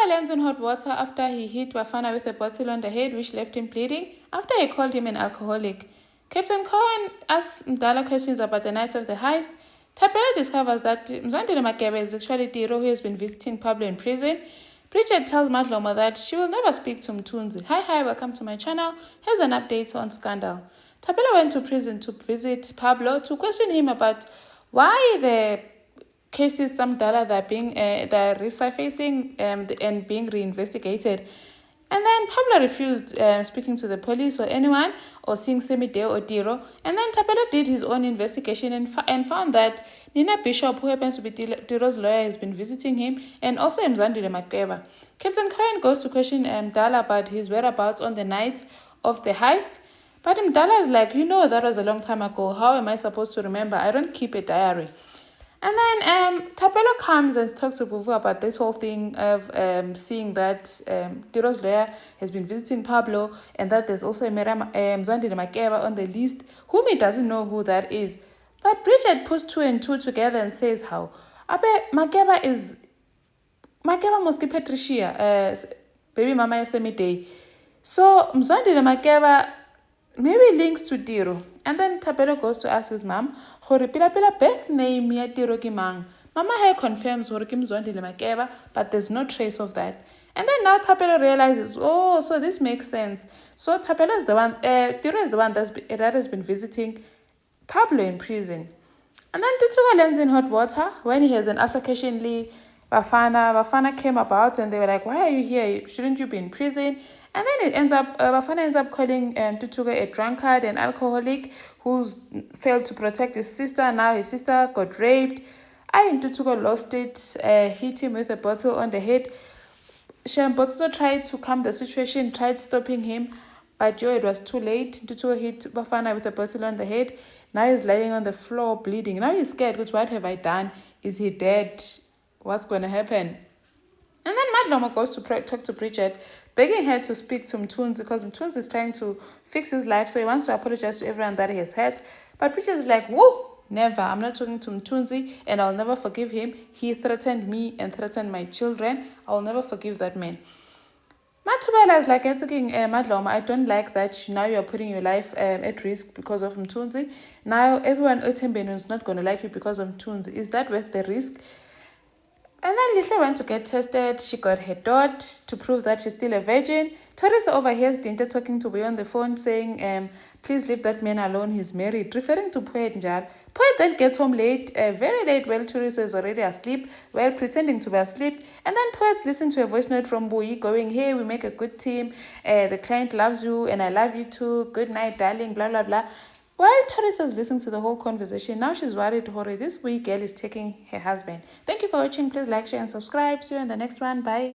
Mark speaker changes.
Speaker 1: Tutuka lands in hot water after he hit Bafana with a bottle on the head, which left him bleeding after he called him an alcoholic. Captain Cohen asks Mdala questions about the night of the heist. Tapela discovers that Mzandile Makeba is actually Tiro, who has been visiting Pablo in prison. Bridget tells Madlomo that she will never speak to Mtunzi. Hi, welcome to my channel. Here's an update on Scandal. Tapela went to prison to visit Pablo to question him about why the cases Mdala they're resurfacing and being reinvestigated. And then Pablo refused speaking to the police or anyone or seeing Semide or Tiro. And then Tapela did his own investigation and found that Nina Bishop, who happens to be Tiro's lawyer, has been visiting him, and also Mzandile Makeba. Captain Cohen goes to question Mdala about his whereabouts on the night of the heist. But Mdala is like, that was a long time ago. How am I supposed to remember? I don't keep a diary. And then Tapelo comes and talks to Vuvu about this whole thing of seeing that Tiro's lawyer has been visiting Pablo, and that there's also a Mzandile Makeba on the list, whom he doesn't know who that is. But Bridget puts 2 and 2 together and says how Makeba must Patricia, baby mama Yasemide. So Mzandile Makeba maybe links to Tiro. And then Tapelo goes to ask his mom, Hore pila birth name ya Tiro ki mang. Mama here confirms Hore kim Mzandile Makeba, but there's no trace of that. And then now Tapelo realizes, so this makes sense. So Tapelo is the one, Tiro is the one that has been visiting Pablo in prison. And then Tutuka lands in hot water when he has an altercation. Bafana came about and they were like, why are you here? Shouldn't you be in prison? And then Bafana ends up calling Tutuka a drunkard, an alcoholic who's failed to protect his sister. Now his sister got raped. Tutuka lost it, hit him with a bottle on the head. Shambotso tried to calm the situation, tried stopping him, but it was too late. Tutuka hit Bafana with a bottle on the head. Now he's lying on the floor bleeding. Now he's scared because what have I done? Is he dead? What's going to happen? And then Madlomo goes to talk to Bridget, begging her to speak to Mtunzi because Mtunzi is trying to fix his life, so he wants to apologize to everyone that he has hurt. But Bridget is like, woo, never. I'm not talking to Mtunzi and I'll never forgive him. He threatened me and threatened my children. I'll never forgive that man. Matubela is like asking Madlomo, I don't like that now you're putting your life at risk because of Mtunzi. Now everyone at Utembenu is not going to like you because of Mtunzi. Is that worth the risk? And then Lihle went to get tested. She got her dot to prove that she's still a virgin. Teresa overhears Dinta talking to Boy on the phone saying, please leave that man alone, he's married, referring to Poet Njal. Poet then gets home late, very late, while Teresa is already asleep, while pretending to be asleep. And then Poet listens to a voice note from Boy going, hey, we make a good team, the client loves you and I love you too, good night, darling, blah, blah, blah. While Teresa is listening to the whole conversation, now she's worried, Hore, this wee girl is taking her husband. Thank you for watching. Please like, share, and subscribe. See you in the next one. Bye.